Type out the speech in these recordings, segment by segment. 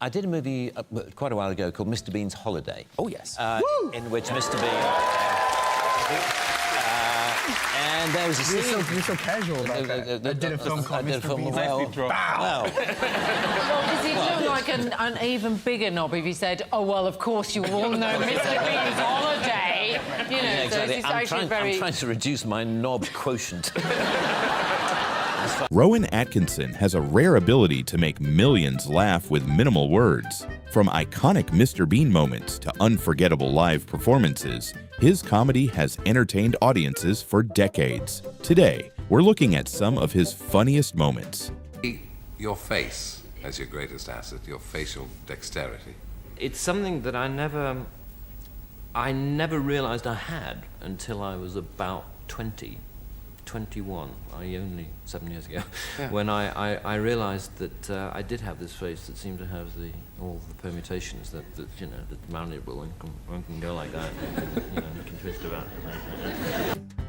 I did a movie quite a while ago called Mr. Bean's Holiday. Oh, yes. In which Mr. Bean... and there was a scene... You're so casual about that. I did a film called Mr. Bean. Well, Well, does he look like an even bigger knob if he said, oh, well, of course you all know Mr. Bean's Holiday? You know, yeah, exactly. so it's I'm trying to reduce my knob quotient. Rowan Atkinson has a rare ability to make millions laugh with minimal words. From iconic Mr. Bean moments to unforgettable live performances, his comedy has entertained audiences for decades. Today, we're looking at some of his funniest moments. Your face as your greatest asset, your facial dexterity. It's something that I never realized I had until I was about 21, only 7 years ago, yeah. When I realized that I did have this face that seemed to have all the permutations that you know, that malleable, and one can go like that, and, you know, you can twist about it.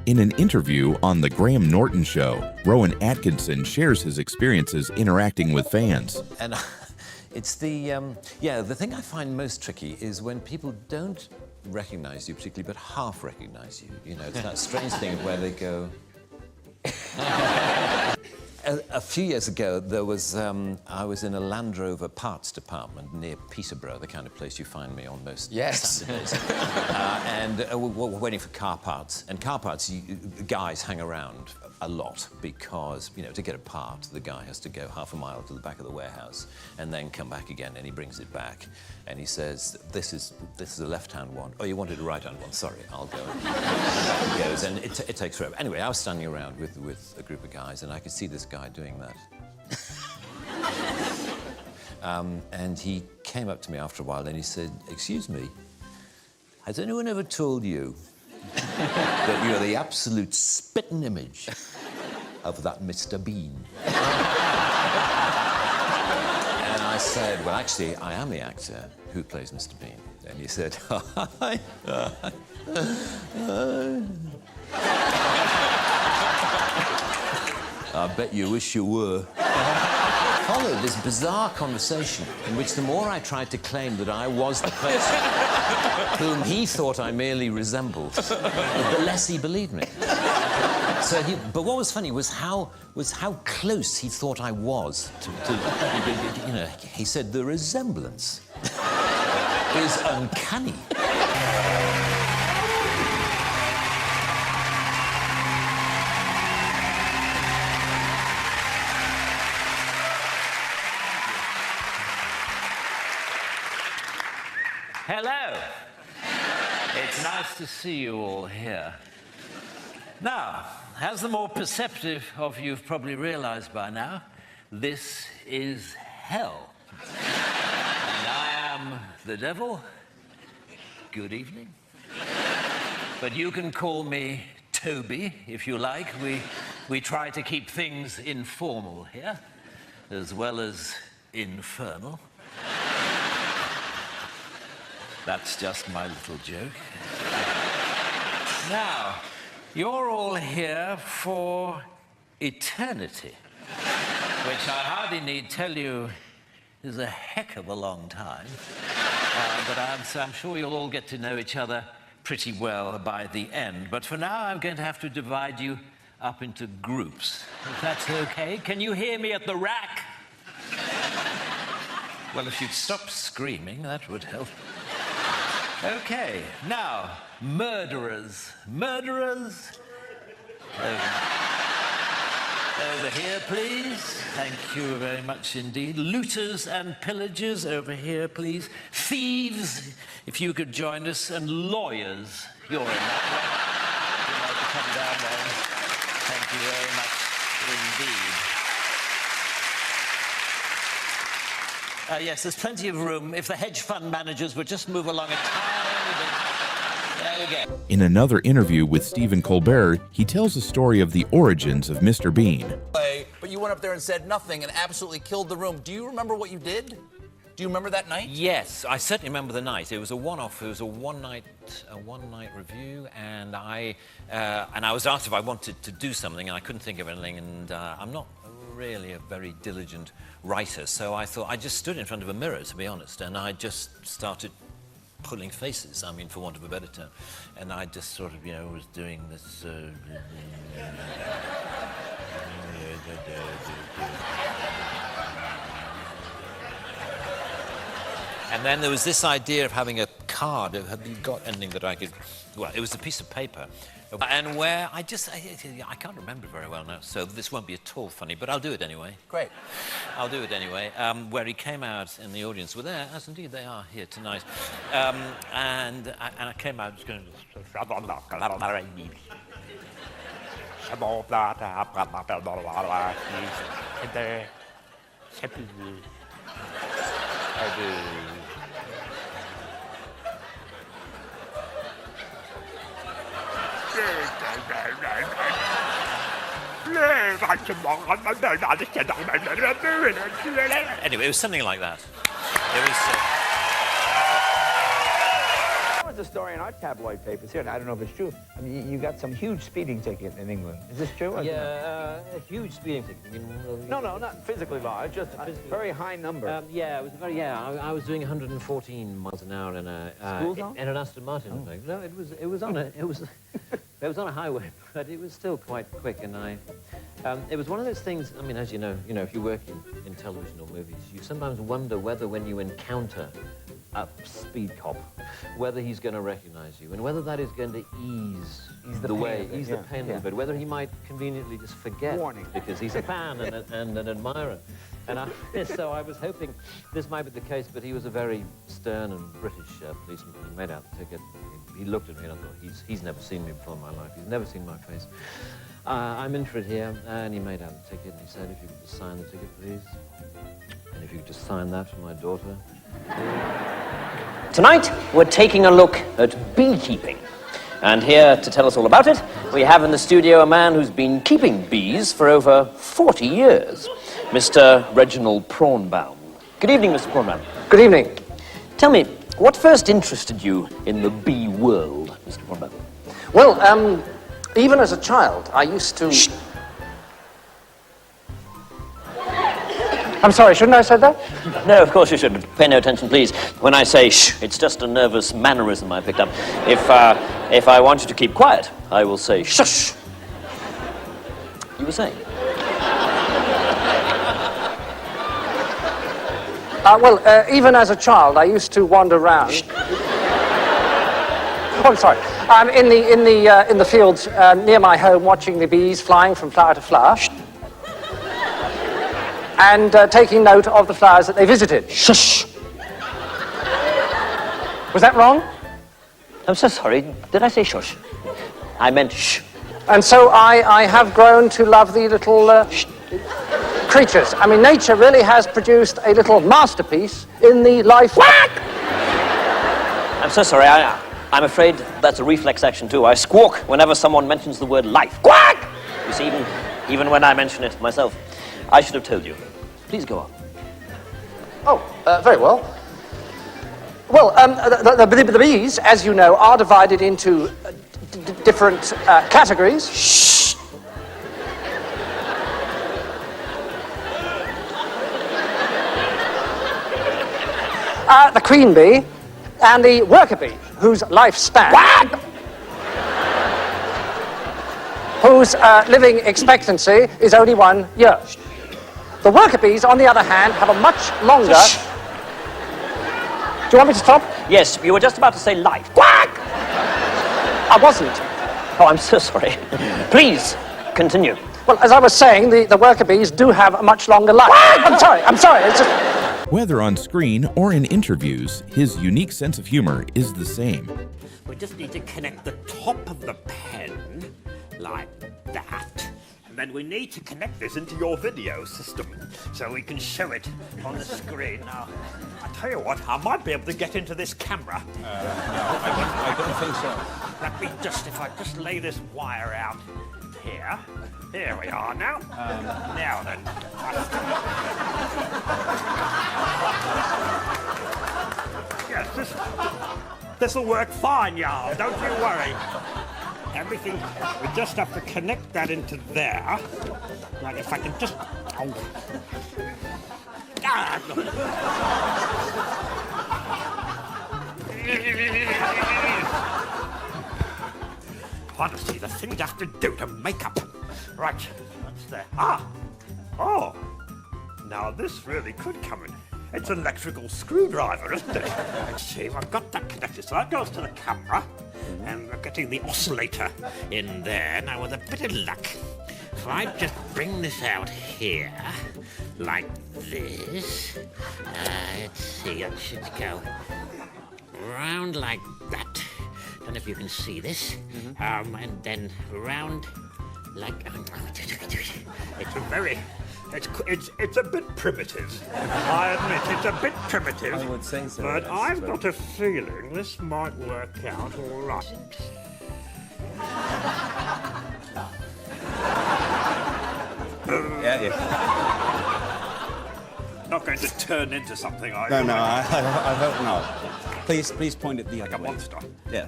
In an interview on The Graham Norton Show, Rowan Atkinson shares his experiences interacting with fans. And it's the thing I find most tricky is when people don't recognize you particularly, but half recognize you. You know, it's that strange thing where they go... A few years ago, there was I was in a Land Rover parts department near Peterborough, the kind of place you find me on most Saturdays. And we're waiting for car parts. And car parts, guys hang around a lot because, you know, to get a part, the guy has to go half a mile to the back of the warehouse and then come back again, and he brings it back. And he says, this is a left-hand one. Oh, you wanted a right-hand one? Sorry, I'll go. And he goes, and it takes forever. Anyway, I was standing around with a group of guys, and I could see this guy doing that. And he came up to me after a while, and he said, excuse me, has anyone ever told you that you're the absolute spitting image of that Mr. Bean? And I said, well, actually, I am the actor who plays Mr. Bean. And he said, I bet you wish you were. Followed this bizarre conversation in which the more I tried to claim that I was the person whom he thought I merely resembled, the less he believed me. But what was funny was how close he thought I was to you know, he said the resemblance is uncanny. Hello. It's nice to see you all here. Now, as the more perceptive of you have probably realized by now, this is hell. And I am the devil. Good evening. But you can call me Toby, if you like. We try to keep things informal here, as well as infernal. That's just my little joke. Now, you're all here for eternity, which I hardly need tell you is a heck of a long time. But I'm sure you'll all get to know each other pretty well by the end. But for now, I'm going to have to divide you up into groups, if that's okay. Can you hear me at the rack? Well, if you'd stop screaming, that would help. Okay, now, murderers. Murderers? Over here, please. Thank you very much indeed. Looters and pillagers, over here, please. Thieves, if you could join us. And lawyers, you're in that way. You'd like to come down there. Thank you very much indeed. Yes, there's plenty of room. If the hedge fund managers would just move along a tiny bit. There we go. In another interview with Stephen Colbert, he tells the story of the origins of Mr. Bean. But you went up there and said nothing and absolutely killed the room. Do you remember what you did? Do you remember that night? Yes, I certainly remember the night. It was a one-off. It was a one-night review, and I was asked if I wanted to do something, and I couldn't think of anything. And I'm not really a very diligent writer, so I thought I just stood in front of a mirror, to be honest, and I just started pulling faces, I mean, for want of a better term. And I just sort of, you know, was doing this... And then there was this idea of having a card. Have you got anything that I could... Well, it was a piece of paper. And where I can't remember very well now, so this won't be at all funny, but I'll do it anyway. Great. I'll do it anyway. Where he came out and the audience were there, as indeed they are here tonight. And I came out just going... Anyway, it was something like that. It was... There was a story in our tabloid papers here, and I don't know if it's true. I mean, you got some huge speeding ticket in England. Is this true? Yeah, a huge speeding ticket. I mean, no, not physically large, just a very high number. Yeah, it was very. Yeah, I was doing 114 miles an hour in a school zone? In an Aston Martin. In fact. No, it was on a highway, but it was still quite quick, and it was one of those things. I mean, as you know, if you work in television or movies, you sometimes wonder whether when you encounter a speed cop, whether he's going to recognize you, and whether that is going to ease the pain a little bit, whether he might conveniently just forget because he's a fan and an admirer. And so I was hoping this might be the case, but he was a very stern and British policeman. He made out the ticket. He looked at me and I thought, he's never seen me before in my life. He's never seen my face. I'm in for it here. And he made out the ticket and he said, if you could just sign the ticket, please. And if you could just sign that for my daughter. Tonight, we're taking a look at beekeeping. And here to tell us all about it, we have in the studio a man who's been keeping bees for over 40 years, Mr. Reginald Prawnbaum. Good evening, Mr. Prawnbaum. Good evening. Tell me, what first interested you in the bee world, Mr. Prawnbaum? Well, even as a child, I used to... Shh. I'm sorry, shouldn't I have said that? No, of course you should. Pay no attention, please. When I say shh, it's just a nervous mannerism I picked up. If I want you to keep quiet, I will say shush. You were saying? Even as a child, I used to wander around. Shh. Oh, I'm sorry. In the fields near my home, watching the bees flying from flower to flower. Shh. And taking note of the flowers that they visited. Shush! Was that wrong? I'm so sorry. Did I say shush? I meant shh. And so I have grown to love the little creatures. I mean, nature really has produced a little masterpiece in the life... Quack! I'm so sorry. I'm afraid that's a reflex action, too. I squawk whenever someone mentions the word life. Quack! You see, even when I mention it myself. I should have told you. Please go on. Oh, very well. Well, the bees, as you know, are divided into different categories. Shh! The queen bee and the worker bee, whose lifespan... Quack! Whose living expectancy is only 1 year. The worker bees, on the other hand, have a much longer... Shh. Do you want me to stop? Yes, you were just about to say life. Quack! I wasn't. Oh, I'm so sorry. Please, continue. Well, as I was saying, the worker bees do have a much longer life. Quack! I'm sorry, it's just... Whether on screen or in interviews, his unique sense of humor is the same. We just need to connect the top of the pen like that. And then we need to connect this into your video system so we can show it on the screen. Now, I tell you what, I might be able to get into this camera. No, I don't think so. Let me if I just lay this wire out here. Here we are now. Now then. Yes, this'll work fine, y'all. Don't you worry. Everything, we just have to connect that into there. Right, if I can just Honestly, the thing you have to do to make up. Right, that's there. Ah! Oh! Now this really could come in. It's an electrical screwdriver, isn't it? Let's see, I've got that connected. So that goes to the camera, and we're getting the oscillator in there. Now, with a bit of luck, if I just bring this out here, like this, let's see, that should go round like that. Don't know if you can see this. And then round like... It's a very... It's a bit primitive. I admit, it's a bit primitive. I would say so. But I've got a feeling this might work out all right. Yeah. Not going to turn into something, are No, you? no, I hope not. Please point it the other way. Like a monster. Yeah.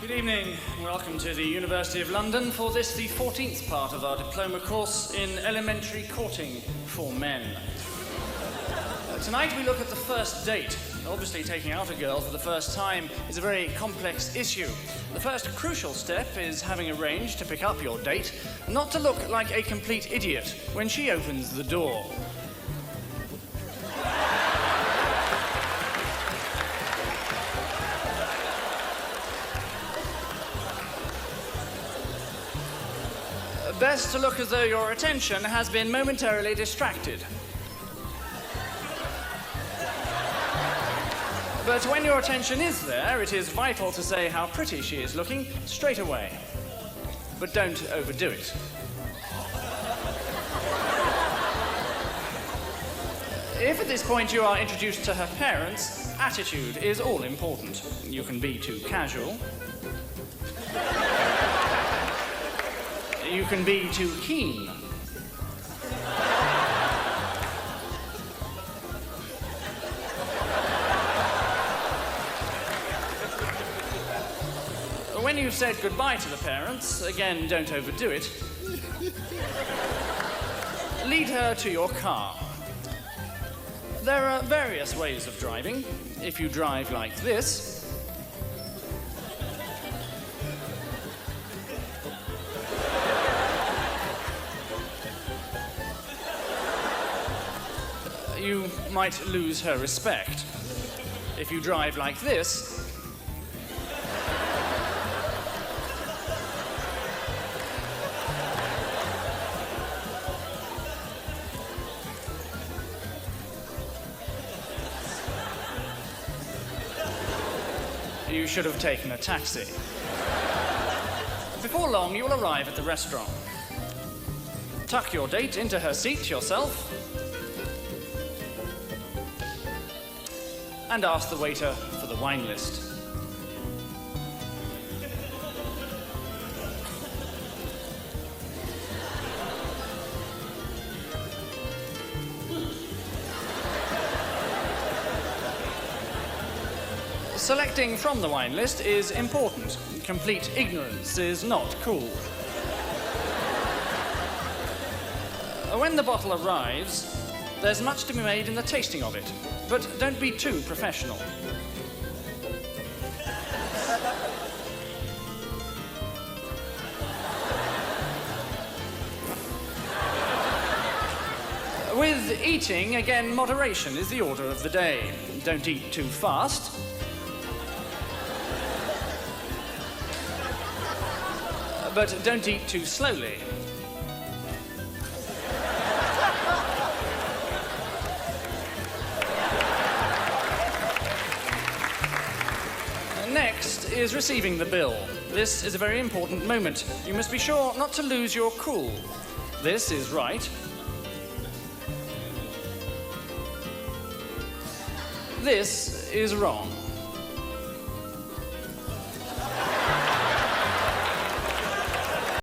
Good evening. Welcome to the University of London for this, the 14th part of our diploma course in elementary courting for men. Tonight we look at the first date. Obviously, taking out a girl for the first time is a very complex issue. The first crucial step is having arranged to pick up your date, not to look like a complete idiot when she opens the door. Best to look as though your attention has been momentarily distracted. But when your attention is there, it is vital to say how pretty she is looking straight away. But don't overdo it. If at this point you are introduced to her parents, attitude is all important. You can be too casual. You can be too keen. When you've said goodbye to the parents, again, don't overdo it. Lead her to your car. There are various ways of driving. If you drive like this, you might lose her respect. If you drive like this, you should have taken a taxi. Before long, you will arrive at the restaurant. Tuck your date into her seat yourself and ask the waiter for the wine list. Selecting from the wine list is important. Complete ignorance is not cool. When the bottle arrives, there's much to be made in the tasting of it, but don't be too professional. With eating, again, moderation is the order of the day. Don't eat too fast. But don't eat too slowly. Next is receiving the bill. This is a very important moment. You must be sure not to lose your cool. This is right. This is wrong.